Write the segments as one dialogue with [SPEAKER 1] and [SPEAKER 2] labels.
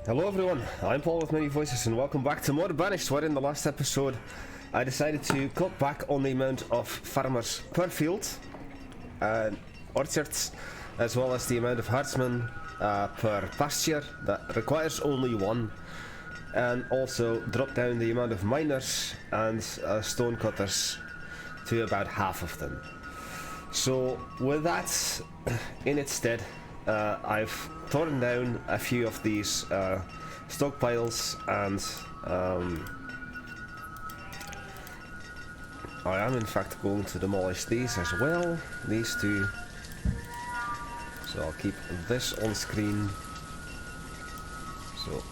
[SPEAKER 1] Hello everyone, I'm Paul with Many Voices and welcome back to more Banished, where in the last episode I decided to cut back on the amount of farmers per field and orchards, as well as the amount of herdsmen per pasture that requires only one, and also drop down the amount of miners and stone cutters to about half of them. So with that in its stead, I've torn down a few of these stockpiles, and I am in fact going to demolish these as well, these two. So I'll keep this on screen. So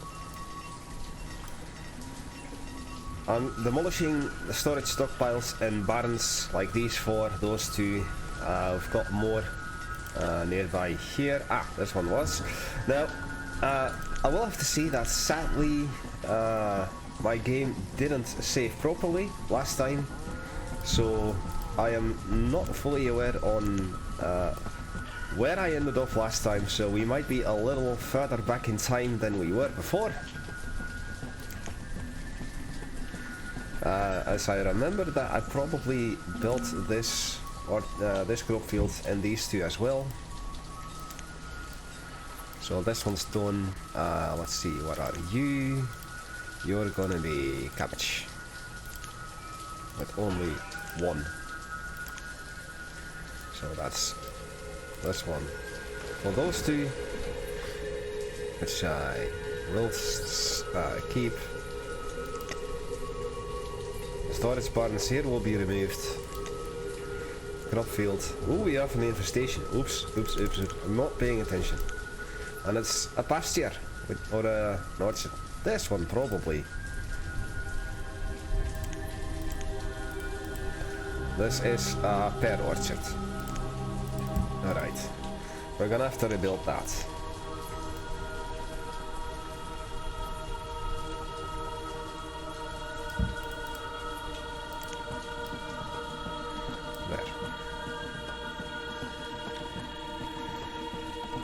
[SPEAKER 1] I'm demolishing the storage stockpiles in barns like these four, those two. We've got more nearby here. This one was. Now, I will have to say that sadly my game didn't save properly last time, so I am not fully aware on where I ended up last time, so we might be a little further back in time than we were before. As I remember that I probably built this this crop field and these two as well. So this one's done. Let's see, what are you? You're gonna be cabbage with only one. So that's this one. For those two, which I will keep. Storage barns here will be removed. Crop field. Oh, we have an infestation. Oops. I'm not paying attention. And it's a pasture. Or a... no, it's this one, probably. This is a pear orchard. Alright. We're gonna have to rebuild that.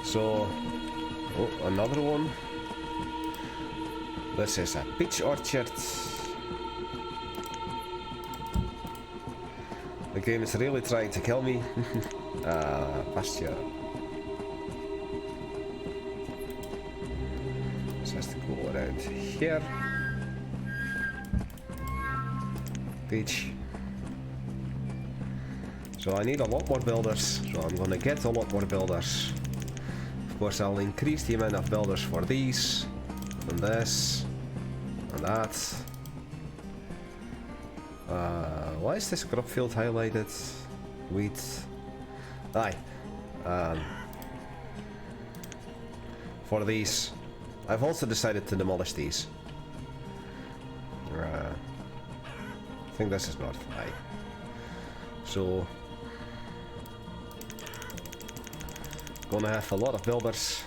[SPEAKER 1] So, another one. This is a peach orchard. The game is really trying to kill me. Pasture. This has to go around here. Peach. So I need a lot more builders. So I'm gonna get a lot more builders. Of course, I'll increase the amount of builders for these, and this, and that. Why is this crop field highlighted? Wheat. For these, I've also decided to demolish these. I think this is north. So gonna have a lot of builders,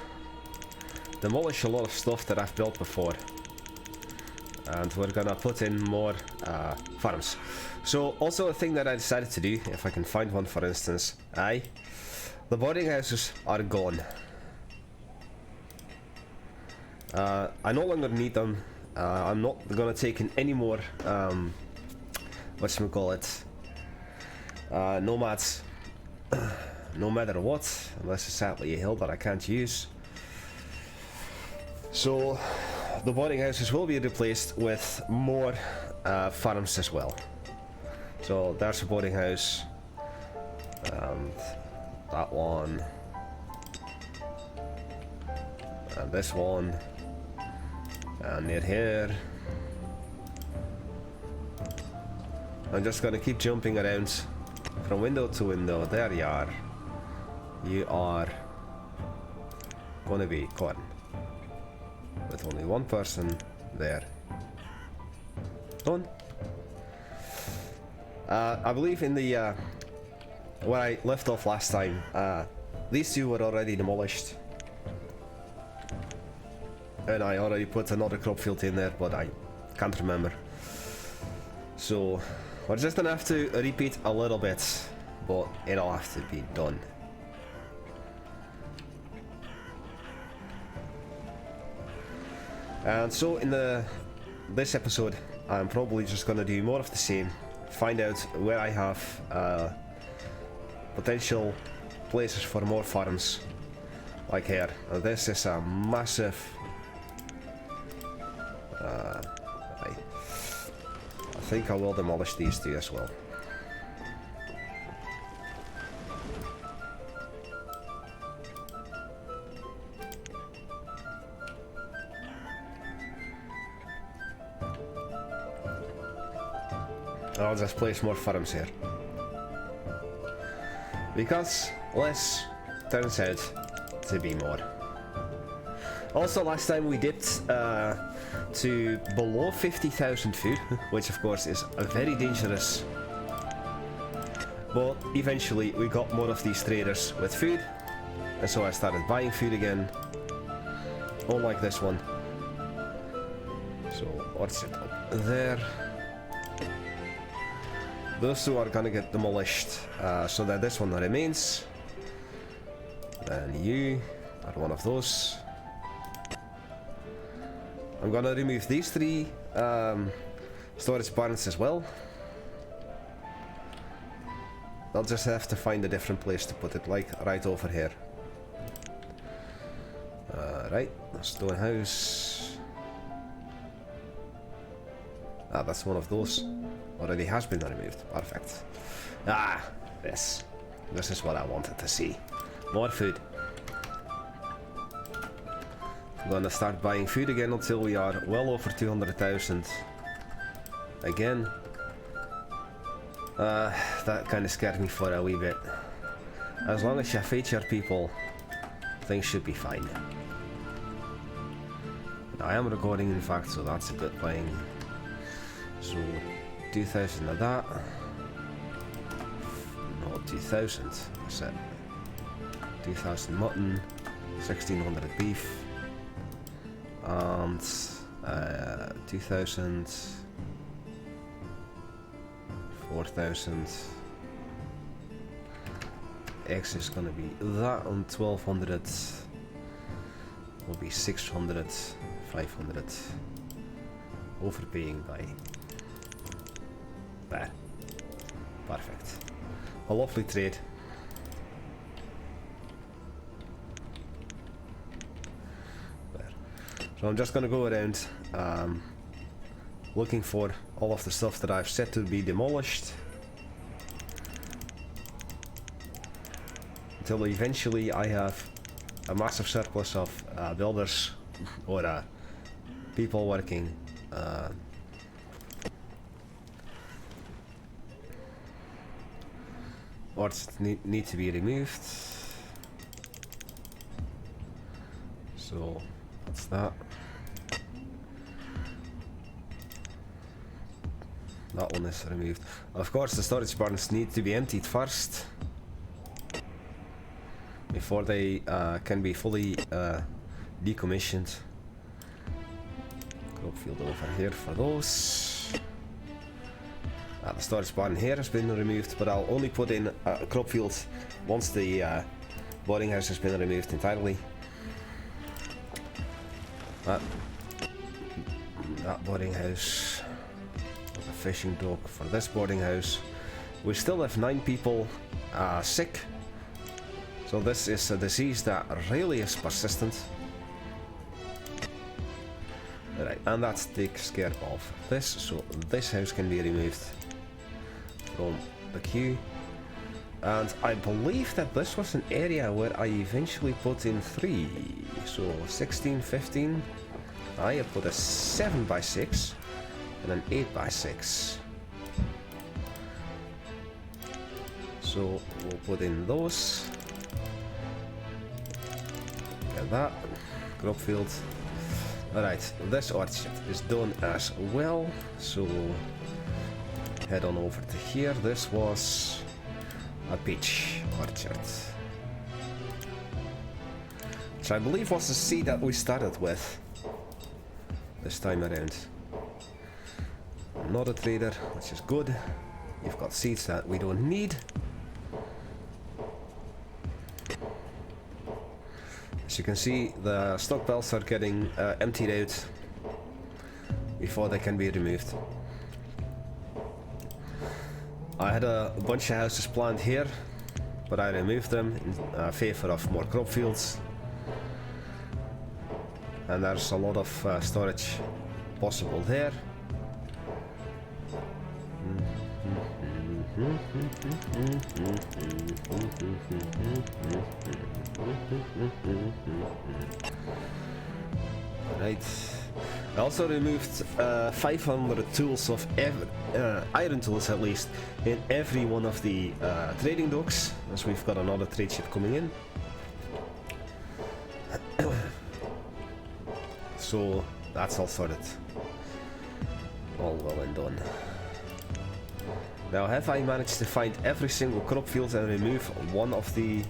[SPEAKER 1] demolish a lot of stuff that I've built before, and we're gonna put in more farms. So also a thing that I decided to do, if I can find one, for instance, the boarding houses are gone. I no longer need them. I'm not gonna take in any more whatchamacallit, nomads. No matter what, unless it's sadly a hill that I can't use. So the boarding houses will be replaced with more farms as well. So there's a boarding house, and that one, and this one, and near here. I'm just gonna keep jumping around from window to window. There you are. You are gonna be corn with only one person there. Done. I believe in the where I left off last time, these two were already demolished, and I already put another crop field in there, but I can't remember. So we're just gonna have to repeat a little bit, but it'll have to be done. And so in this episode, I'm probably just gonna do more of the same. Find out where I have potential places for more farms, like here. This is a massive. I think I will demolish these two as well. I'll just place more farms here. Because less turns out to be more. Also, last time we dipped to below 50,000 food, which of course is very dangerous. But eventually we got more of these traders with food, and so I started buying food again. Unlike this one. So, orchard up there. Those two are gonna get demolished, so that this one remains. Then you are one of those. I'm gonna remove these three storage barns as well. I'll just have to find a different place to put it, like right over here. Right, stone house. Ah, that's one of those. Already has been removed. Perfect. Ah, this is what I wanted to see. More food. I'm gonna start buying food again until we are well over 200,000. Again. That kind of scared me for a wee bit. As long as you feed your people, things should be fine. I am recording, in fact, so that's a good thing. So 2,000 of that. No, 2,000. I said 2,000 mutton, 1,600 beef, and 2,000, 4,000. Eggs is gonna be that, and 1,200 will be 600, 500. Overpaying by there. Perfect. A lovely trade. There. So I'm just gonna go around looking for all of the stuff that I've set to be demolished until eventually I have a massive surplus of builders or people working. Orchards need to be removed. So that's that. That one is removed. Of course, the storage barns need to be emptied first before they can be fully decommissioned. Crop field over here for those. The storage barn here has been removed, but I'll only put in a crop field once the boarding house has been removed entirely. That boarding house, a fishing dock for this boarding house. We still have 9 people sick, so this is a disease that really is persistent. Right, and that takes care of this, so this house can be removed from the queue. And I believe that this was an area where I eventually put in 3, so 16, 15. I put a 7x6 and an 8x6. So we'll put in those. Get that. Crop field. Alright, this orchard is done as well, so head on over to here. This was a peach orchard, which I believe was the seed that we started with this time around. Not a trader, which is good. You've got seeds that we don't need. As you can see, the stockpiles are getting emptied out before they can be removed. I had a bunch of houses planned here, but I removed them in favor of more crop fields. And there's a lot of storage possible there. Right. I also removed 500 tools of iron tools at least in every one of the trading docks, as we've got another trade ship coming in. So that's all sorted. All well and done. Now, have I managed to find every single crop field and remove one of the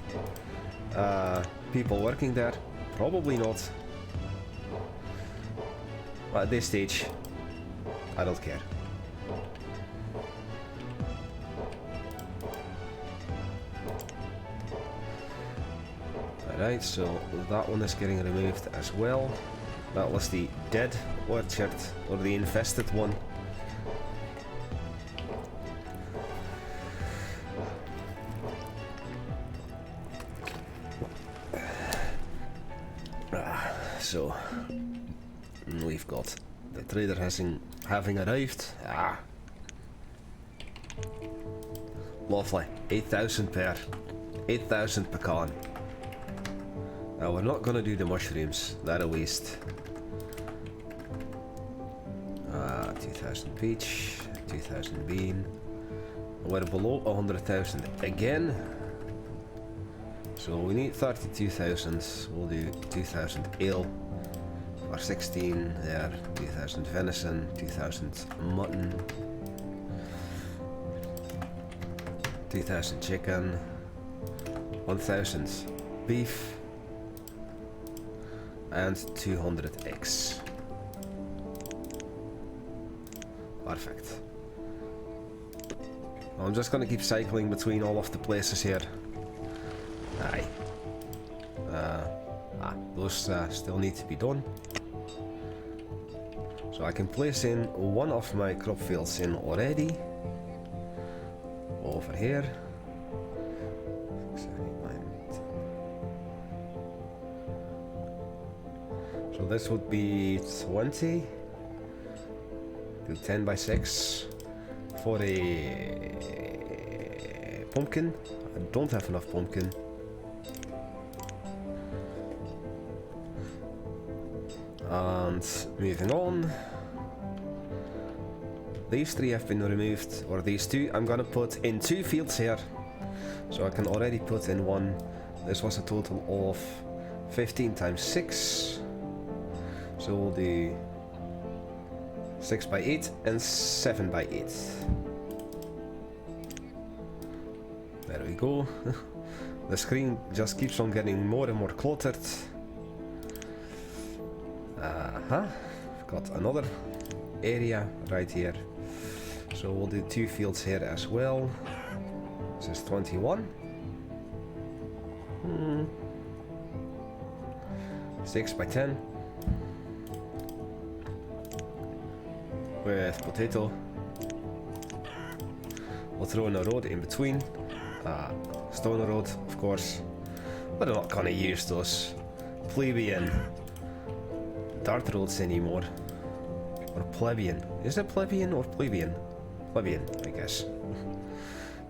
[SPEAKER 1] people working there? Probably not. But at this stage, I don't care. Alright, so that one is getting removed as well. That was the dead orchard, or the infested one. So we've got the trader having arrived. Lovely. 8,000 per. 8,000 pecan. Now we're not gonna do the mushrooms. They're a waste. 2,000 peach, 2,000 bean. We're below 100,000 again. So we need 32,000. We'll do 2,000 ale for 16 there, 2,000 venison, 2,000 mutton, 2,000 chicken, 1,000 beef, and 200 eggs. Perfect. I'm just gonna keep cycling between all of the places here. Aye. Those still need to be done. So I can place in one of my crop fields in already. Over here. So this would be 20. Do 10 by 6 for a pumpkin. I don't have enough pumpkin. And moving on, these three have been removed, or these two. I'm gonna put in 2 fields here, so I can already put in one. This was a total of 15 times 6, so we'll do 6 by 8 and 7 by 8. There we go. The screen just keeps on getting more and more cluttered. I've got another area right here, so we'll do 2 fields here as well. This is 21. 6 by 10 with potato. We'll throw in a road in between, stone road of course, but I'm not gonna use those plebeian dirt roads anymore. Or plebeian. Is it plebeian or plebeian? Plebeian, I guess.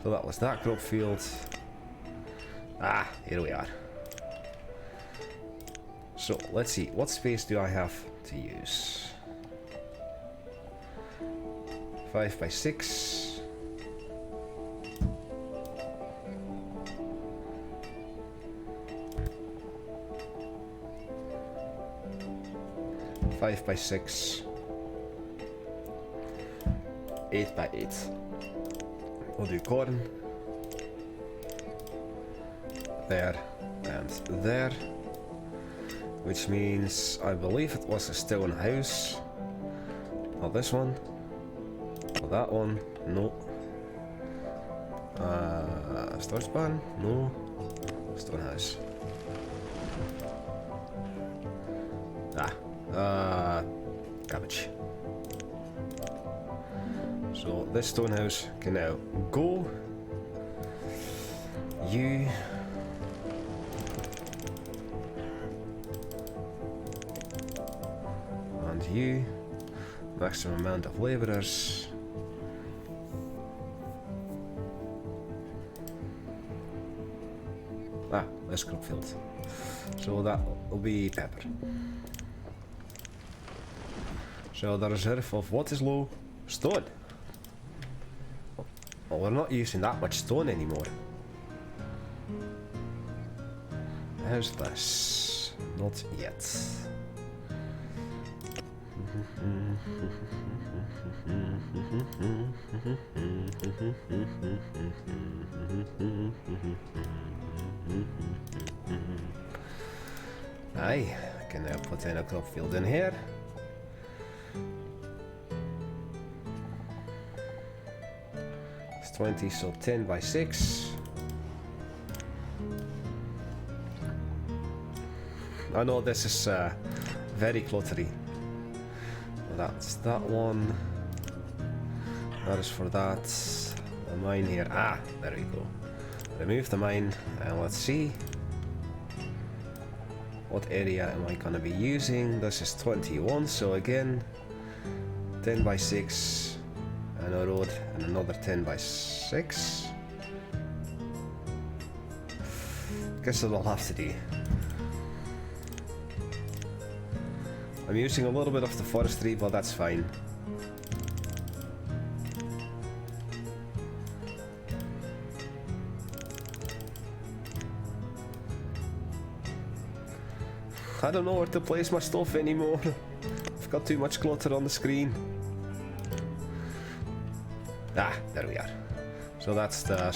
[SPEAKER 1] So that was that crop field. Here we are. So let's see, what space do I have to use? 5 by 6. Five by 6, 8 by 8. We'll do corn there and there, which means I believe it was a stone house. Not this one, not that one, no. Storage barn, no. Stone house. Cabbage. So this stone house can now go. You. And you. Maximum amount of laborers. Ah, less crop field. So that will be pepper. So the reserve of what is low? Stone. Well, we're not using that much stone anymore. How's this? Not yet. Aye, I can now put in a crop field in here. It's 20, so 10 by 6. I know this is very cluttery. That's that one. That is for that. The mine here. Ah, there we go. Remove the mine and let's see. What area am I gonna be using? This is 21, so again 10 by 6 and a road and another 10 by 6. Guess it'll have to do. I'm using a little bit of the forestry, but that's fine. I don't know where to place my stuff anymore. I've got too much clutter on the screen. Ah, there we are. So that's the...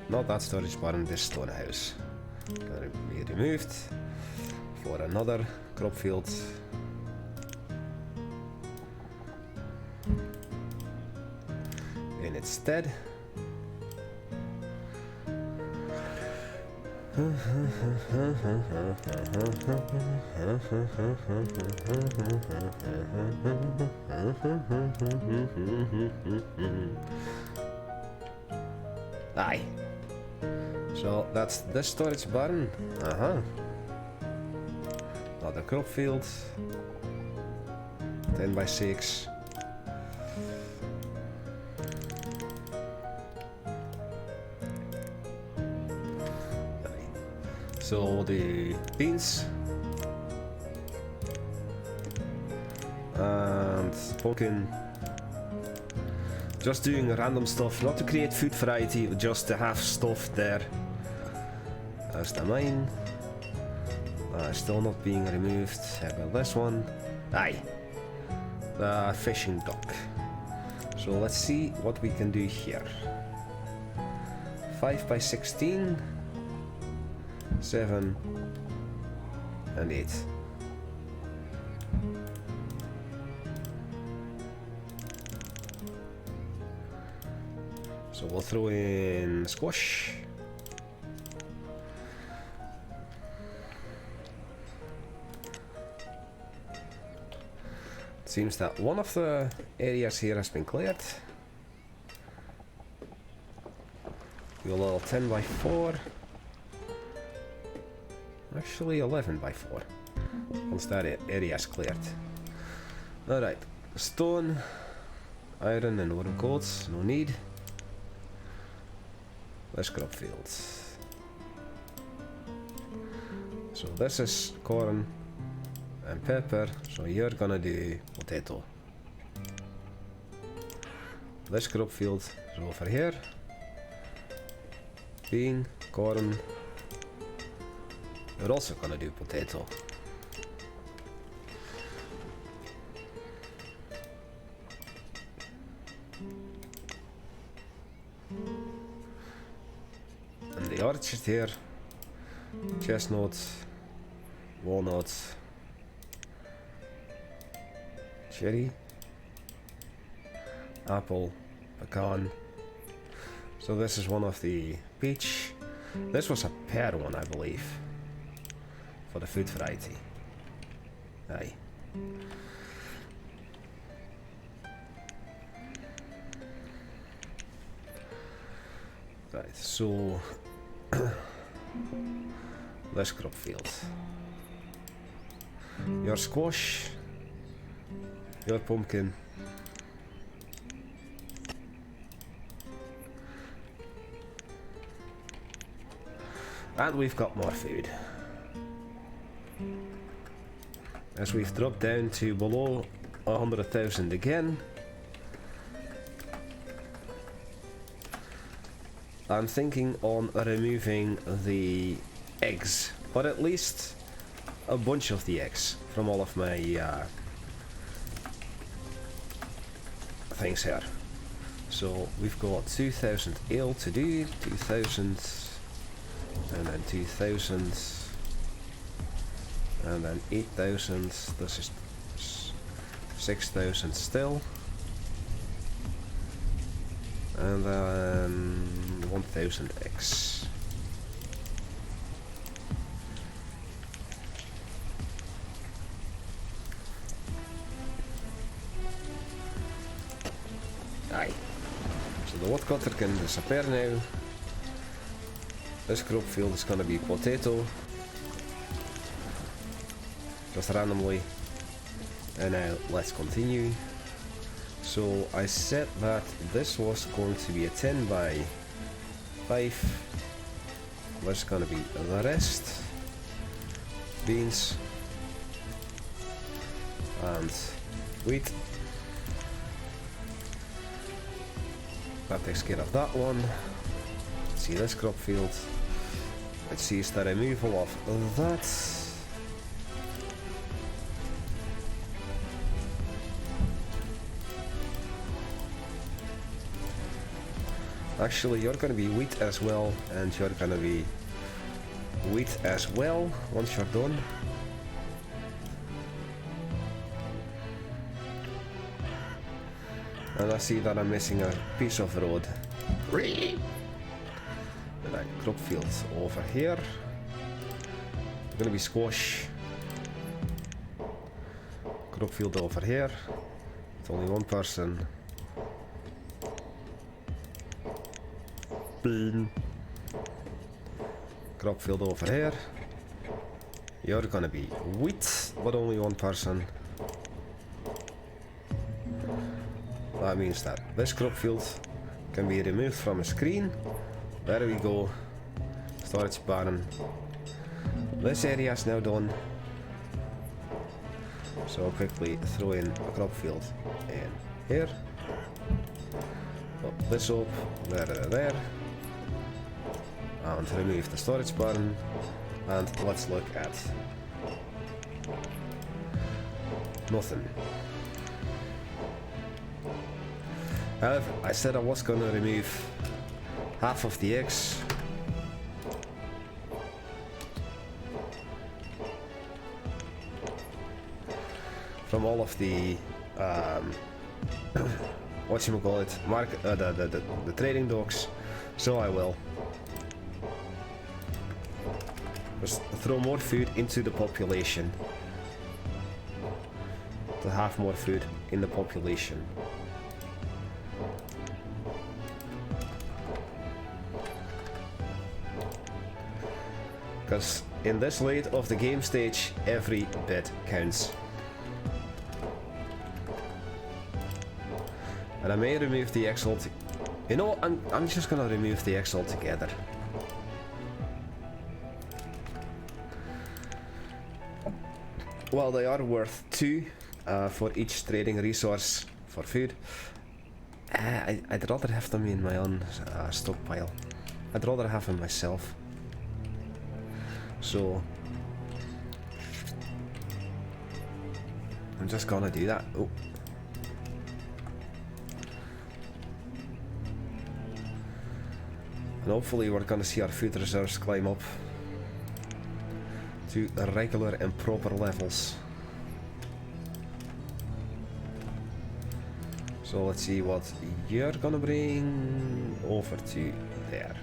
[SPEAKER 1] not that storage barn, this stone house. Gonna be removed for another crop field. In its stead. Aye. So that's this storage barn. Another crop field. 10 by 6. So the beans and pumpkin, just doing random stuff, not to create food variety, just to have stuff there. There's the mine, still not being removed. How about this one? Aye, the fishing dock. So let's see what we can do here. 5 by 16. 7 and 8. So we'll throw in squash. It seems that one of the areas here has been cleared. Do a little 10 by 4. Actually 11 by 4. Once that area is cleared. Alright, stone, iron and wooden coats, no need. Let's crop fields. So this is corn and pepper, so you're gonna do potato. This crop field is over here. Bean, corn. We're also gonna do potato. And the orchard here, chestnut, walnut, cherry, apple, pecan. So this is one of the peach. This was a pear one, I believe. For the food variety. Aye. so this crop field. Your squash, your pumpkin, and we've got more food. As we've dropped down to below 100,000 again. I'm thinking on removing the eggs, but at least a bunch of the eggs from all of my things here. So we've got 2,000 ale to do, 2,000, and then 2,000, and then 8,000. This is 6,000 still, and then 1,000 eggs. Aye. So the woodcutter can disappear now. This crop field is gonna be potato. Just randomly. And now let's continue. So I said that this was going to be a 10 by 5. There's gonna be the rest. Beans. And wheat. That takes care of that one. Let's see this crop field. Let's see the removal of that. Actually, you're gonna be wheat as well, and you're gonna be wheat as well once you're done. And I see that I'm missing a piece of road. Right, crop fields over here. Gonna be squash. Crop field over here. It's only one person. Boom. Crop field over here. You're gonna be wheat, but only one person. That means that this crop field can be removed from a screen. There we go. Storage barn. This area is now done. So I'll quickly throw in a crop field in here. Put this up, there. And remove the storage barn. And let's look at nothing. However, I said I was gonna remove half of the eggs. From all of the whatchamacallit, the trading docks, so I will just throw more food into the population to have more food in the population. Because in this late of the game stage, every bit counts. And I may remove the eggs altogether. You know, I'm just gonna remove the eggs altogether. Well, they are worth 2 for each trading resource for food. I'd rather have them in my own stockpile. I'd rather have them myself. So I'm just gonna do that. Oh. And hopefully we're gonna see our food reserves climb up to regular and proper levels. So let's see what you're gonna bring over to there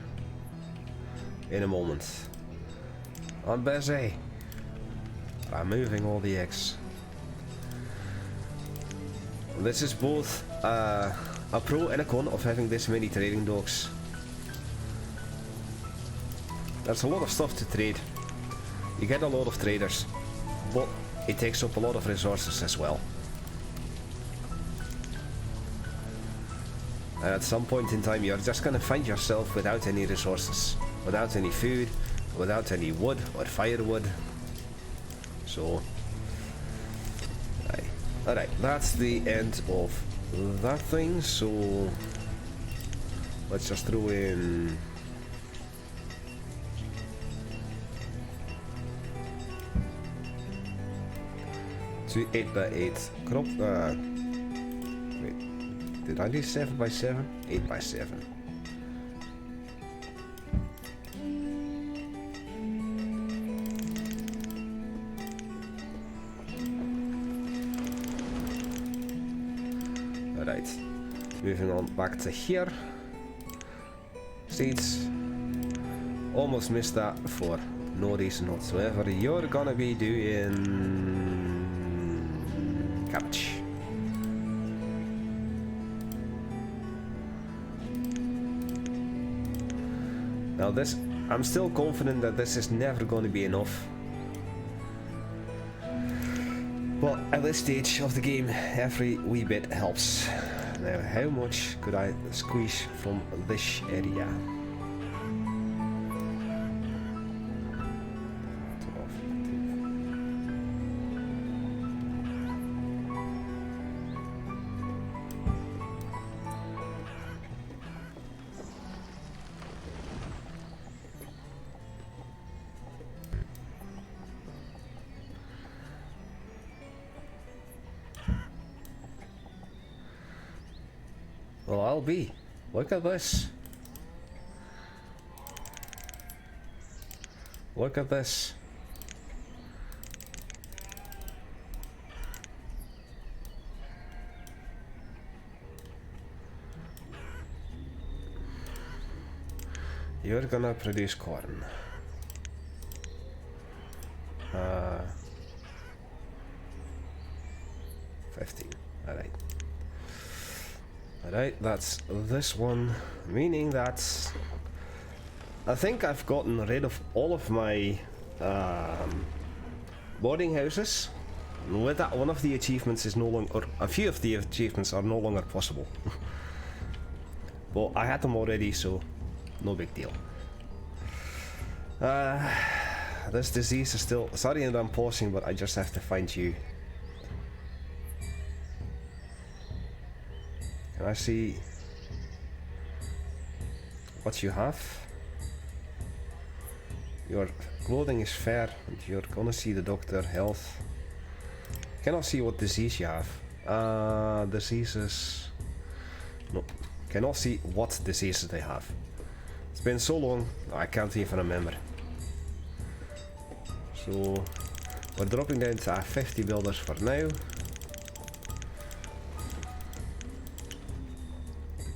[SPEAKER 1] in a moment. I'm busy. I'm moving all the eggs. This is both a pro and a con of having this many trading docks. there's a lot of stuff to trade. You get a lot of traders, but it takes up a lot of resources as well. And at some point in time you're just gonna find yourself without any resources, without any food, without any wood or firewood. So alright, that's the end of that thing. So let's just throw in two 8x8 crop. Wait, did I do 7x7? 8x7. Alright, moving on back to here. Seeds. Almost missed that for no reason whatsoever. You're gonna be doing cabbage. Now this, I'm still confident that this is never going to be enough. But at this stage of the game, every wee bit helps. Now, how much could I squeeze from this area? 12, 15. Well, I'll be. Look at this. Look at this. You're gonna produce corn. 15. Alright. Alright, that's this one, meaning that I think I've gotten rid of all of my boarding houses. And with that, one of the achievements is no longer, or a few of the achievements are no longer possible. But I had them already, so no big deal. This disease is still, sorry that I'm pausing, but I just have to find you. Can I see what you have? Your clothing is fair, and you're gonna see the doctor. Health. Cannot see what disease you have. Diseases. No. Cannot see what diseases they have. It's been so long, I can't even remember. So we're dropping down to 50 builders for now.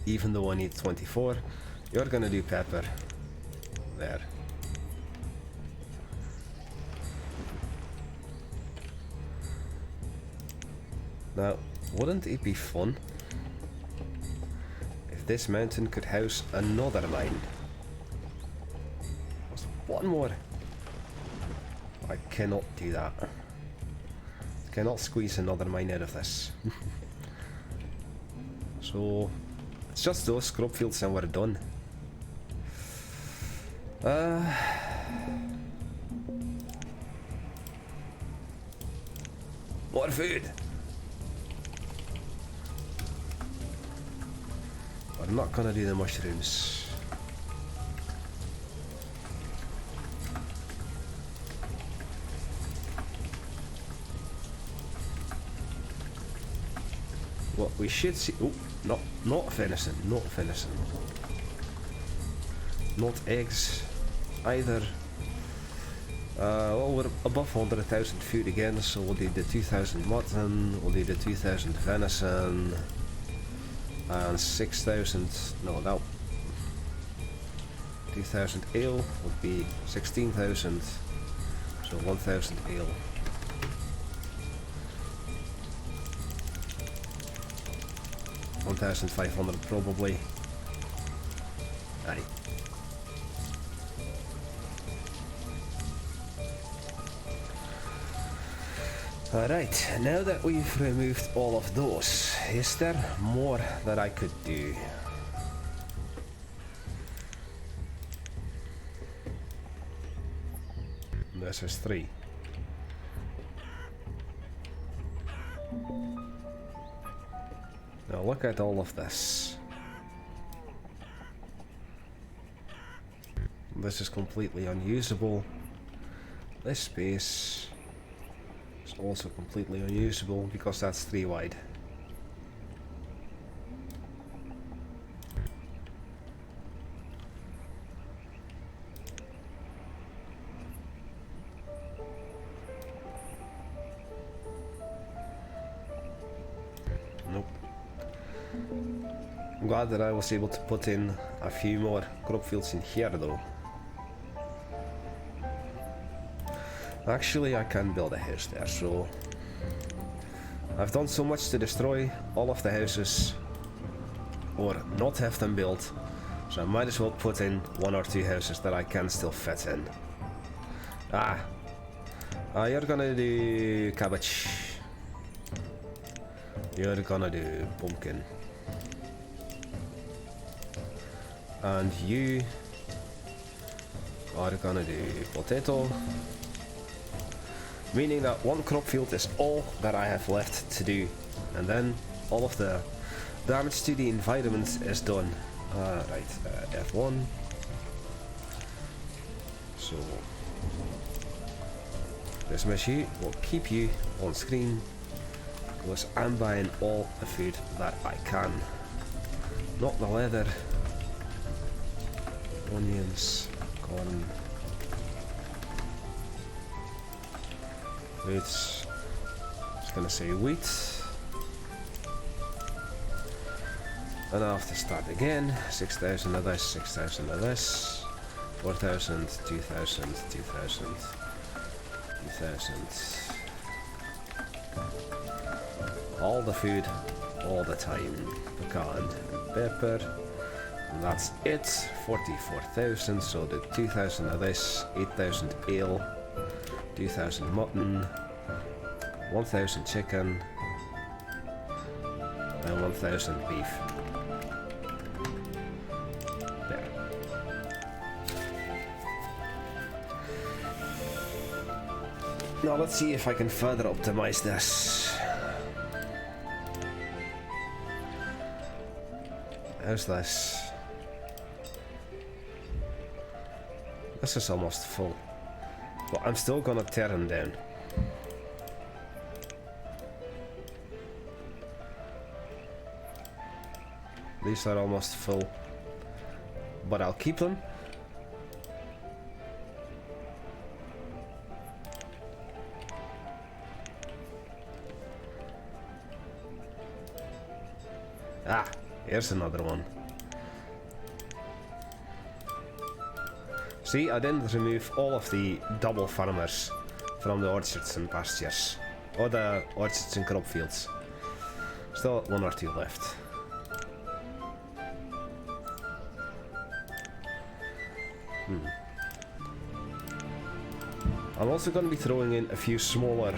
[SPEAKER 1] Even though I need 24, you're gonna do pepper there. Now, wouldn't it be fun if this mountain could house another mine? Just one more. I cannot do that. Cannot squeeze another mine out of this. So it's just those crop fields and we're done. More food. We're not gonna do the mushrooms. What we should see. Oh, not venison, not venison. Not eggs either. Well, we're above 100,000 food again, so we'll do the 2,000 mutton, we'll do the 2,000 venison, and 6,000. No, that 2,000 ale would be 16,000, so 1,000 ale. 1,500 probably. Aye. Alright, now that we've removed all of those, is there more that I could do? This is 3. Now look at all of this. This is completely unusable. This space is also completely unusable because that's 3 wide. Nope. I'm glad that I was able to put in a few more crop fields in here though. Actually, I can build a house there, so I've done so much to destroy all of the houses or not have them built, so I might as well put in 1 or 2 houses that I can still fit in. You're gonna do cabbage. You're gonna do pumpkin. And you are gonna do potato. Meaning that 1 crop field is all that I have left to do, and then all of the damage to the environment is done. Right, F1. So this machine will keep you on screen because I'm buying all the food that I can. Not the leather, onions, corn. It's gonna say wheat, and I have to start again. 6,000 of this, 6,000 of this, 4,000, 2,000, 2,000, 2,000. All the food, all the time. Pecan and pepper, and that's it. 44,000. So the 2,000 of this, 8,000 ale. 2,000 mutton, 1,000 chicken, and 1,000 beef. There. Now let's see if I can further optimize this. How's this? This is almost full. But I'm still gonna tear them down. These are almost full. But I'll keep them. Here's another one. See, I didn't remove all of the double farmers from the orchards and pastures, or the orchards and crop fields. Still 1 or 2 left. I'm also going to be throwing in a few smaller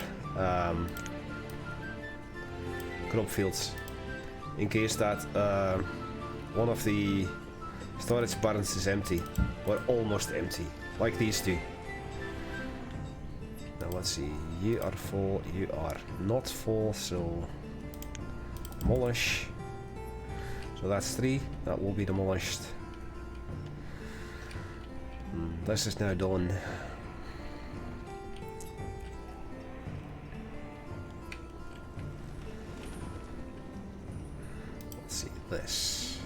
[SPEAKER 1] crop fields, in case that one of the storage barns is empty, or almost empty, like these 2. Now let's see, you are full, you are not full, so demolish. So that's 3, that will be demolished. This is now done. Let's see this.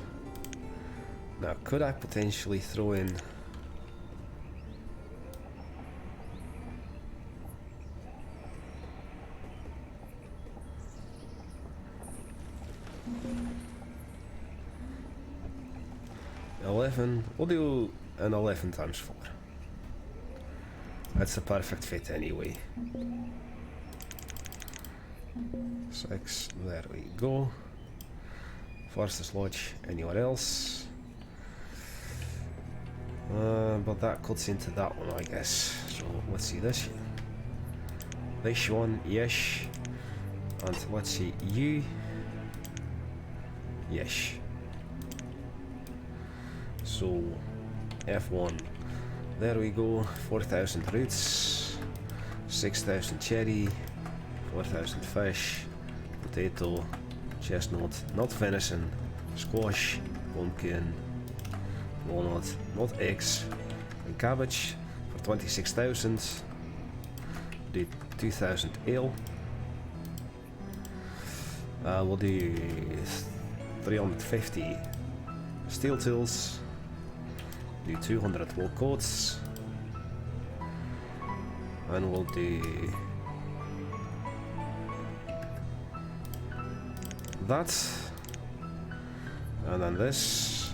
[SPEAKER 1] Now could I potentially throw in we'll do an 11 times 4. That's a perfect fit anyway. 6, there we go. Foresters Lodge anywhere else. But that cuts into that one, I guess. So let's see this here. This one, yes. And let's see, you. Yes. So, F1. There we go. 4,000 roots. 6,000 cherry. 4,000 fish. Potato. Chestnut. Not venison. Squash. Pumpkin. Walnut. Not eggs. And cabbage for 26,000. Do 2,000 ale. We'll do 350 steel tools. Do 200 wool coats. And we'll do that. And then this.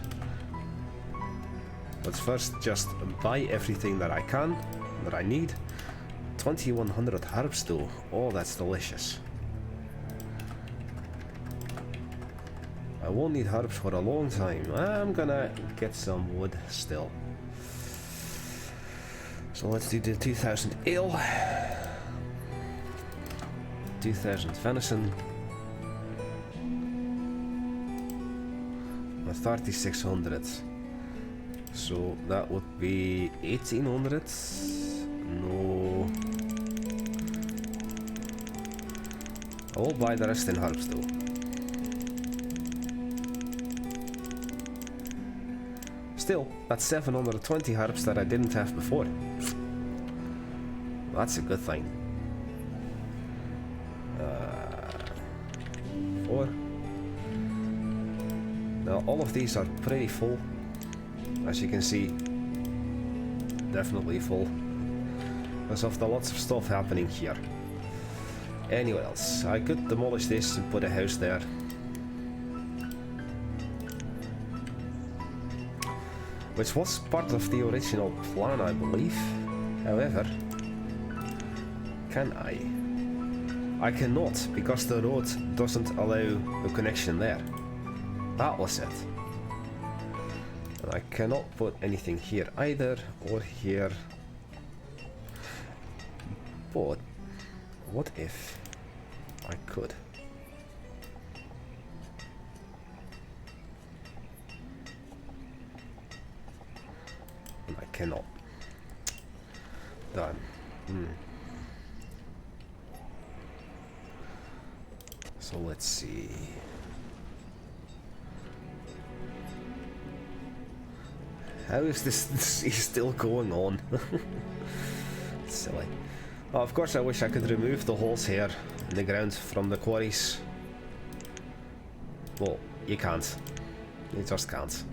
[SPEAKER 1] Let's first just buy everything that I can, that I need. 2100 herbs though. Oh, that's delicious. I won't need herbs for a long time. I'm gonna get some wood still. So let's do the 2000 ale. 2000 venison. And 3600. So that would be 1800. No. I will buy the rest in herbs though. Still, that's 720 herbs that I didn't have before. That's a good thing. 4. Now all of these are pretty full. As you can see, definitely full. Because of the lots of stuff happening here. Anyways, I could demolish this and put a house there. Which was part of the original plan, I believe. However, can I? I cannot, because the road doesn't allow a connection there. That was it. And I cannot put anything here either, or here. But what if I could? And I cannot. Done. So let's see. How is this still going on? Silly. Oh, of course I wish I could remove the holes here in the ground from the quarries. Well, you can't. You just can't.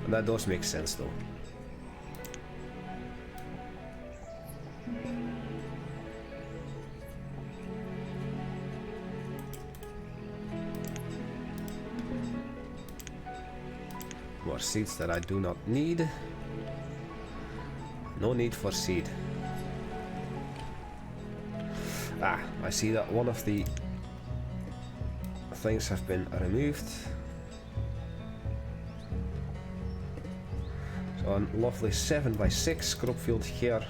[SPEAKER 1] And that does make sense though. More seeds that I do not need. No need for seed. Ah, I see that one of the things have been removed. So a lovely 7x6 crop field here.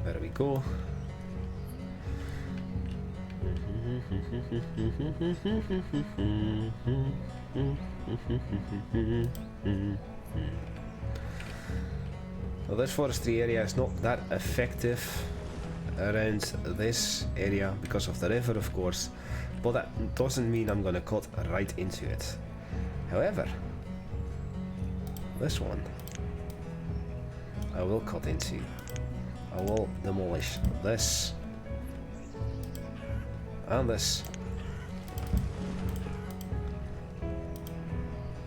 [SPEAKER 1] There we go. So this forestry area is not that effective around this area because of the river, of course, but that doesn't mean I'm gonna cut right into it. However, this one I will cut into. I will demolish this and this.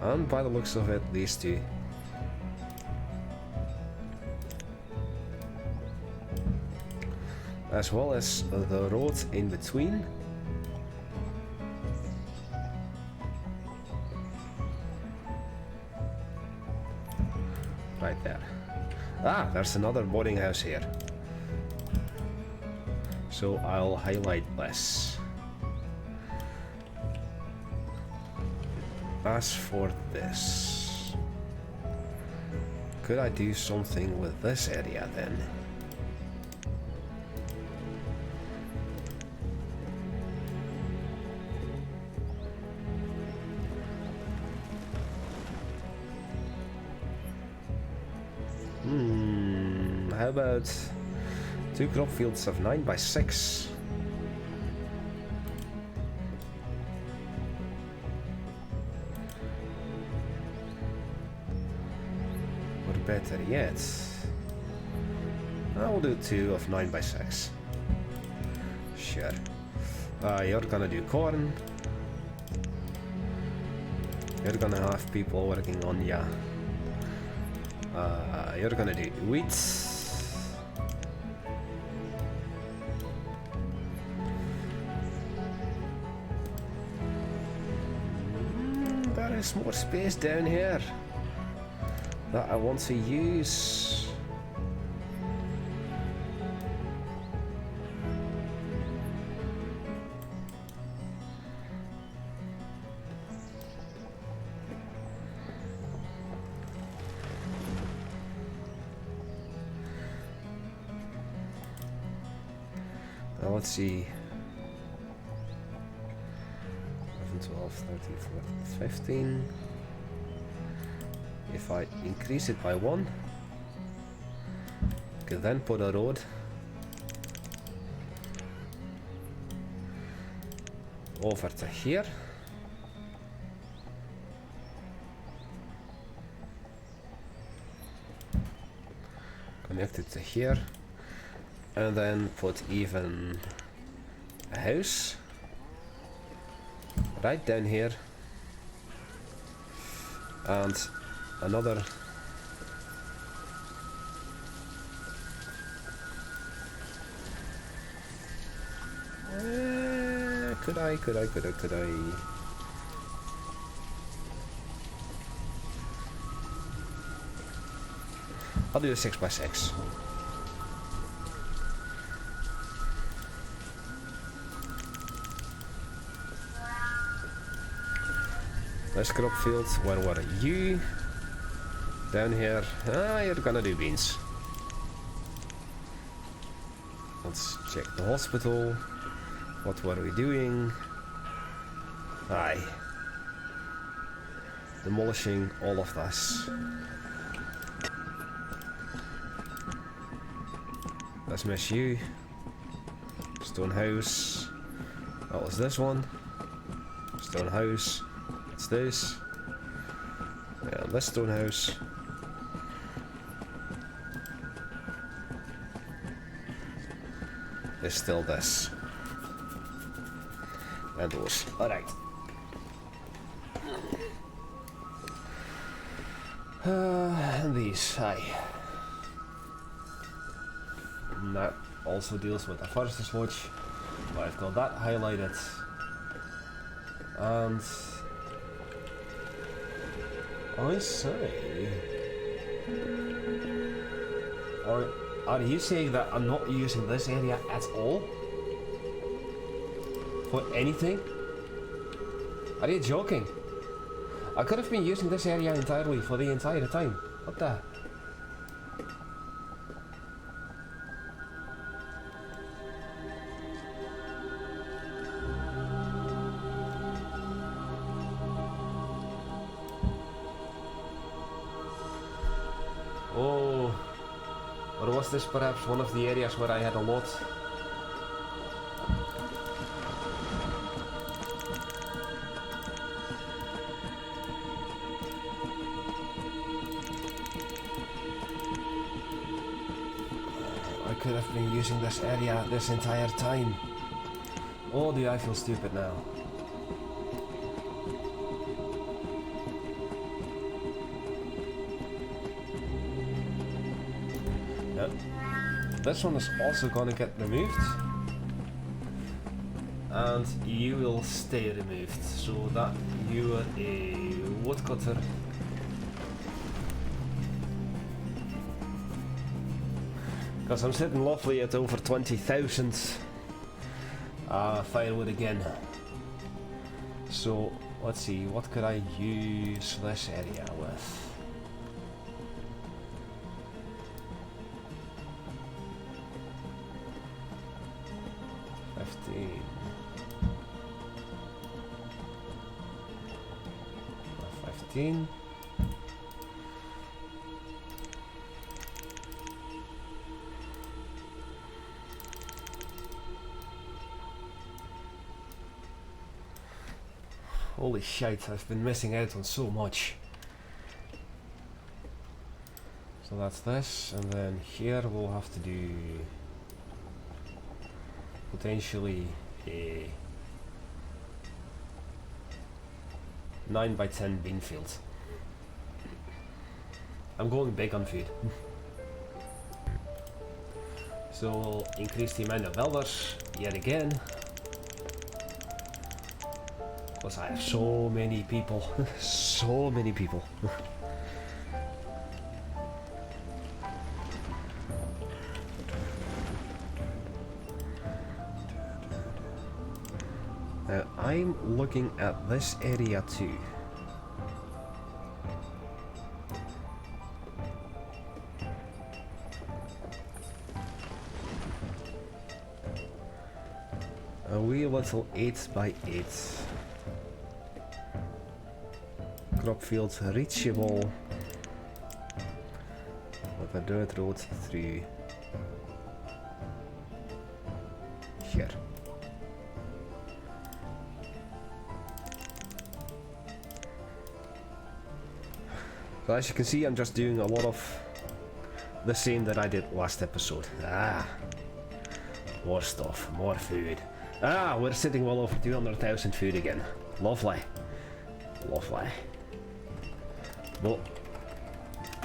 [SPEAKER 1] And by the looks of it, these two. As well as the road in between. Right there. Ah, there's another boarding house here. So I'll highlight this. As for this, Could I do something with this area then? How about 2 crop fields of 9 by 6? Or better yet, I will do 2 of 9 by 6. Sure. You're gonna do corn. You're gonna have people working on ya. You're gonna do wheat. There is more space down here that I want to use. Now let's see. 11, 12, 13, 14, 15. If I increase it by 1, I can then put a road over to here. Connect it to here. And then put even a house right down here. And another could I I'll do a 6 by 6. This crop field, where were you? Down here. You're gonna do beans. Let's check the hospital. What were we doing? Aye. Demolishing all of this. Let's miss you. Stone house. What was this one? Stone house. What's this? Yeah, this stone house. Is still this. And those. Alright. And these, aye. And that also deals with the first watch. But I've got that highlighted. And I say, or are you saying that I'm not using this area at all? For anything? Are you joking? I could have been using this area entirely for the entire time. What the? Oh, or was this perhaps one of the areas where I had a lot? I could have been using this area this entire time. Oh, do I feel stupid now? This one is also gonna get removed, and you will stay removed, so that you are a woodcutter. Because I'm sitting lovely at over 20,000 firewood again. So let's see, what could I use this area with? 16. Holy shit, I've been missing out on so much. So that's this, and then here we'll have to do potentially a 9 by 10 bean field. I'm going big on food. So we'll increase the amount of builders yet again. Because I have so many people. So many people. Now I'm looking at this area too. A wee little 8 by 8 crop fields reachable with a dirt road through here. So as you can see, I'm just doing a lot of the same that I did last episode. More stuff, more food. We're sitting well over 200,000 food again. Lovely. Lovely. But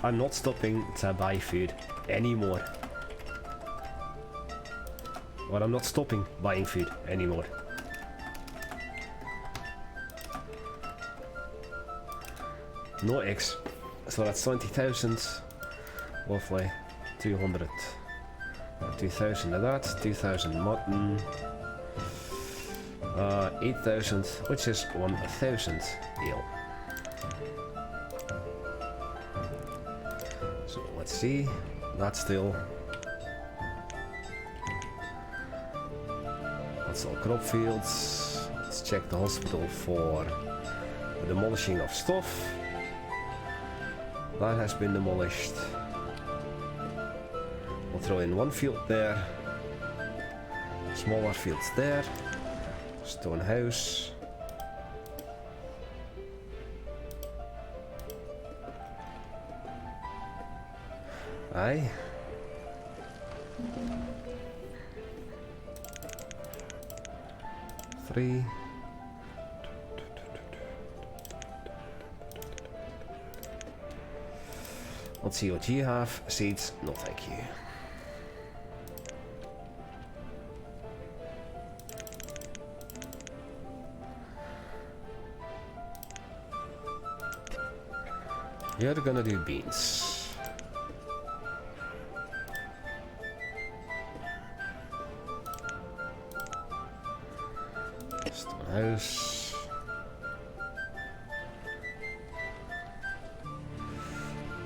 [SPEAKER 1] I'm not stopping to buy food anymore. Or I'm not stopping buying food anymore. No eggs. So that's 20,000. Lovely. 200. 2,000 of that. 2,000 mutton. 8,000, which is 1,000 ale. So let's see. That's still. That's all crop fields. Let's check the hospital for the demolishing of stuff. That has been demolished. We'll throw in one field there. Smaller fields there. Stone house. Aye. Three. Let's see what you have. Seeds, no thank you. You're gonna do beans. Stone house.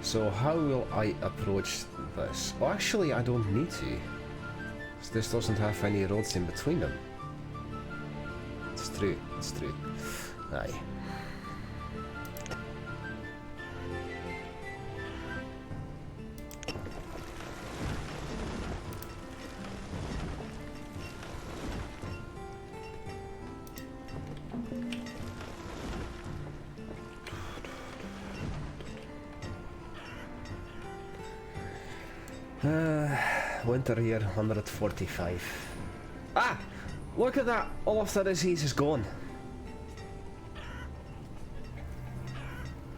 [SPEAKER 1] So how will I approach this? Oh, actually I don't need to. This doesn't have any roads in between them. It's true, it's true. Aye. Winter here, 145. Look at that! All of the disease is gone.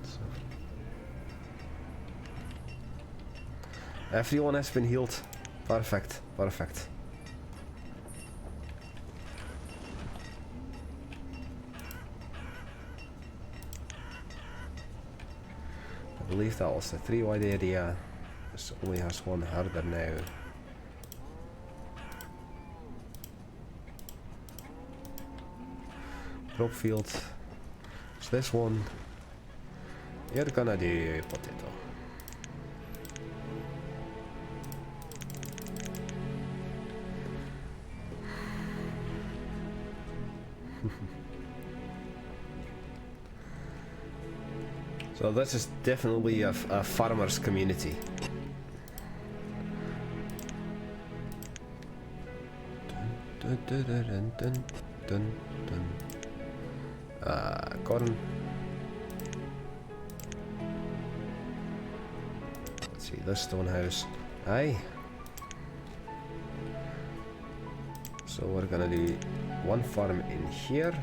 [SPEAKER 1] So. Everyone has been healed. Perfect, perfect. I believe that was a 3 wide area. This only has one herder now. Crop field. So this one, you're gonna do potato. So this is definitely a farmer's community. Corn. Let's see, this stone house. Aye. So we're gonna do one farm in here.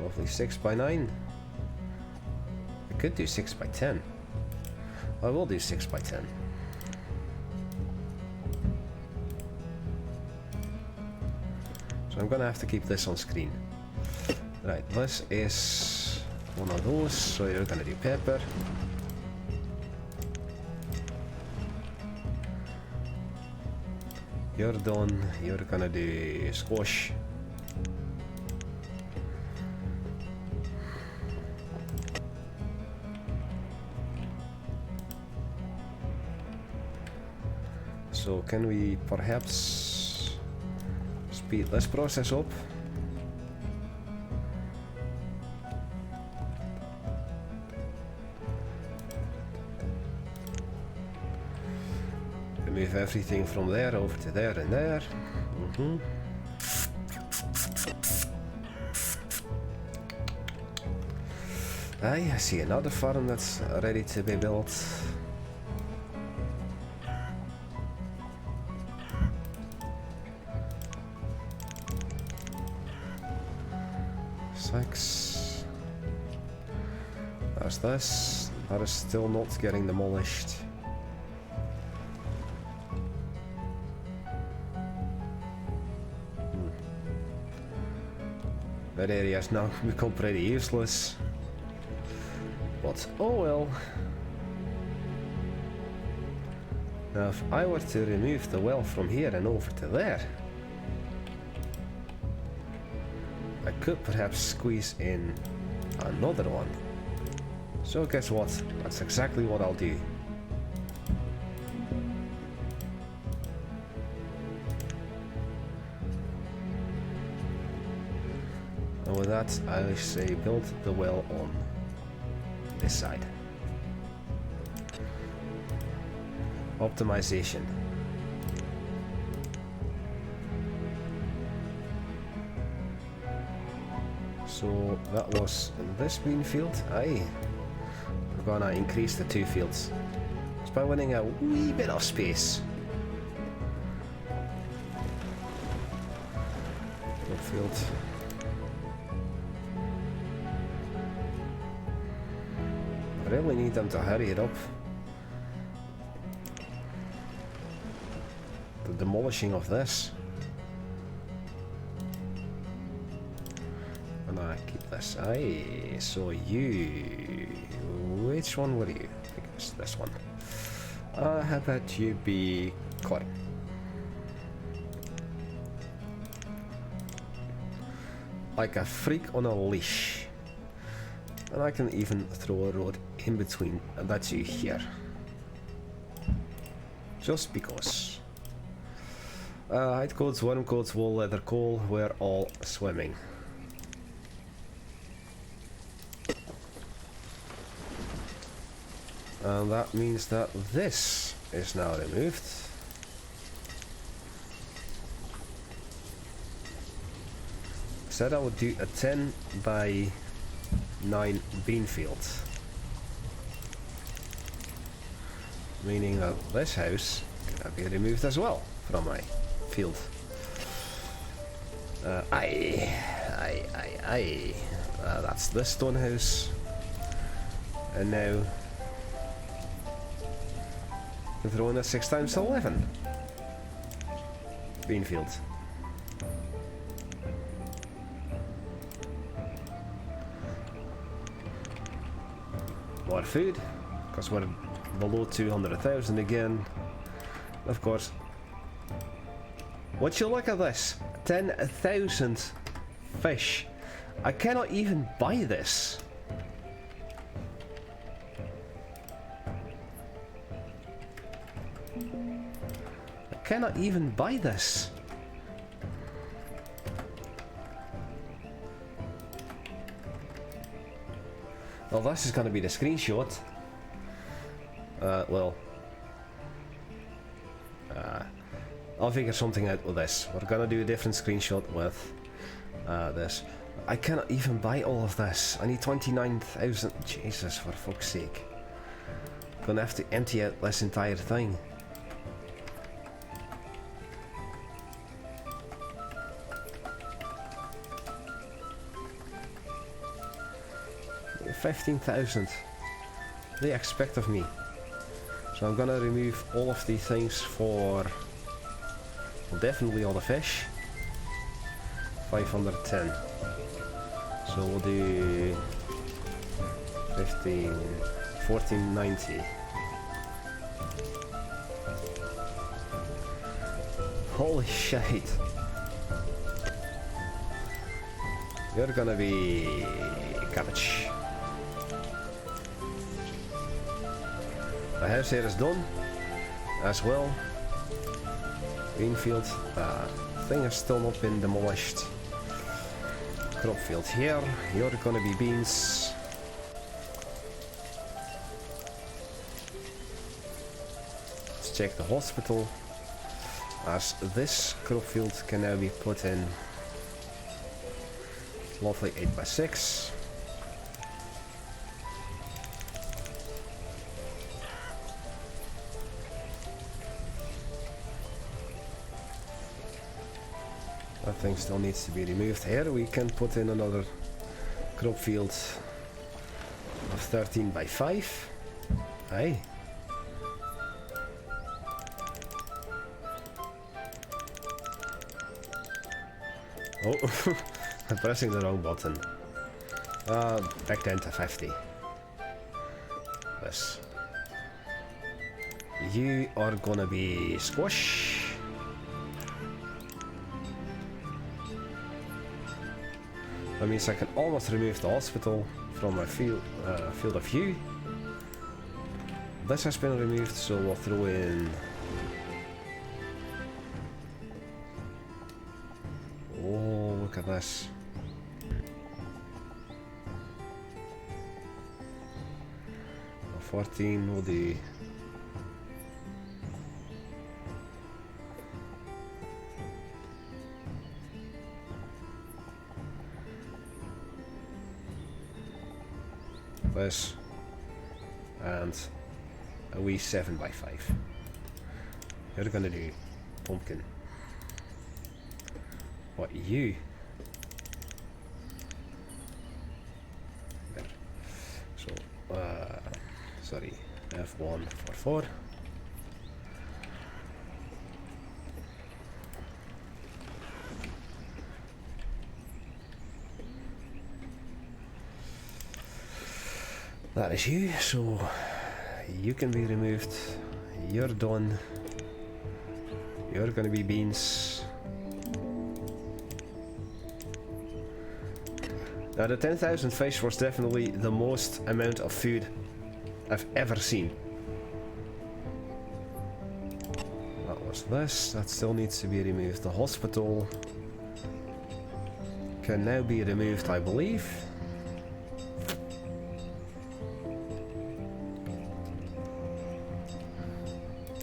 [SPEAKER 1] Roughly 6 by 9. I could do 6 by 10. I will do 6 by 10. So I'm gonna have to keep this on screen. Right, this is one of those, so you're gonna do pepper. You're done, you're gonna do squash. So can we perhaps speed this process up? Move everything from there over to there and there. I see another farm that's ready to be built. Six. There's this. That is still not getting demolished. That area has now become pretty useless. But oh well. Now if I were to remove the well from here and over to there, I could perhaps squeeze in another one. So guess what? That's exactly what I'll do. And with that, I say build the well on this side. Optimization. So that was in this bean field. Aye. We're gonna increase the 2 fields. Just by winning a wee bit of space. Good field. I really need them to hurry it up. The demolishing of this. And I keep this. Aye, so you... Which one were you? I think it's this one. How about you be corn? Like a freak on a leash. And I can even throw a road in between, and that's you here. Just because. Hide coats, worm coats, wool, leather, coal, we're all swimming. And that means that this is now removed. I said I would do a 10 by 9 bean field. Meaning that this house can be removed as well from my field. That's this stone house. And now we're throwing a 6 times 11 bean field. More food, because we're below 200,000 again. Of course. Would you look at this? 10,000 fish. I cannot even buy this. I cannot even buy this. Well, this is gonna be the screenshot. I'll figure something out with this. We're gonna do a different screenshot with this. I cannot even buy all of this. I need 29,000. Jesus, for fuck's sake. Gonna have to empty out this entire thing. $15,000. What do they expect of me? So I'm gonna remove all of these things for, well, definitely all the fish. 510. So we'll do 1490. Holy shit. You're gonna be cabbage. The house here is done as well. Greenfield thing has still not been demolished. Crop field here. You're gonna be beans. Let's check the hospital, as this crop field can now be put in. Lovely 8x6. That thing still needs to be removed. Here we can put in another crop field of 13x5. Aye. Oh, I'm pressing the wrong button. Back then to 50. This. You are gonna be squash. That means I can almost remove the hospital from my field of view. This has been removed, so we'll throw in. Oh, look at this. A 14 will do. This and a wee 7x5. You're gonna do pumpkin. What you? There. So sorry, F1 for 4. That is you, so you can be removed. You're done. You're gonna be beans. Now the 10,000 fish was definitely the most amount of food I've ever seen. That was this. That still needs to be removed. The hospital can now be removed, I believe.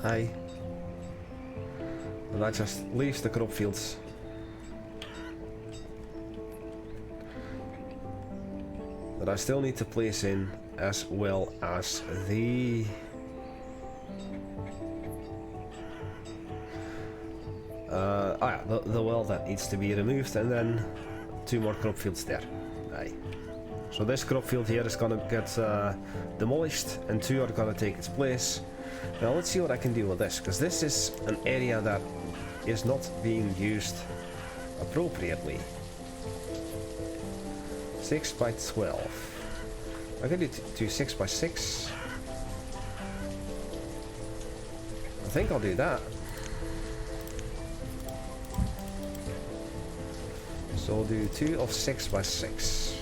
[SPEAKER 1] Aye. And that just leaves the crop fields. That I still need to place in, as well as the the well that needs to be removed, and then 2 more crop fields there. Aye. So this crop field here is gonna get demolished, and 2 are gonna take its place. Now let's see what I can do with this, because this is an area that is not being used appropriately. 6x12. I can do 6x6. I think I'll do that. So I'll do 2 of 6x6.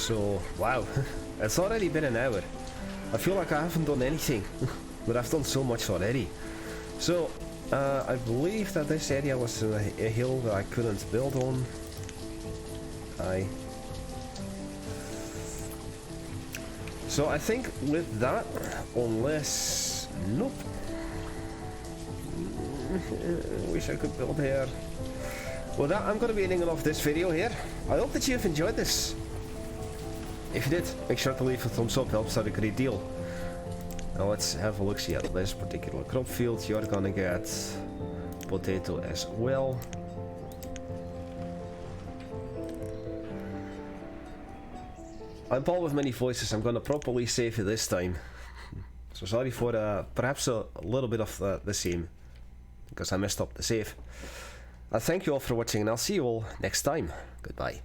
[SPEAKER 1] So, wow, it's already been an hour. I feel like I haven't done anything, but I've done so much already. So, I believe that this area was a hill that I couldn't build on. So I think with that, unless... Nope. Wish I could build here. With that, I'm going to be ending off this video here. I hope that you've enjoyed this. If you did, make sure to leave a thumbs up, helps out a great deal. Now let's have a look see at this particular crop field. You're gonna get potato as well. I'm Paul with many voices. I'm gonna properly save you this time. So sorry for perhaps a little bit of the same, because I messed up the save. I thank you all for watching and I'll see you all next time. Goodbye.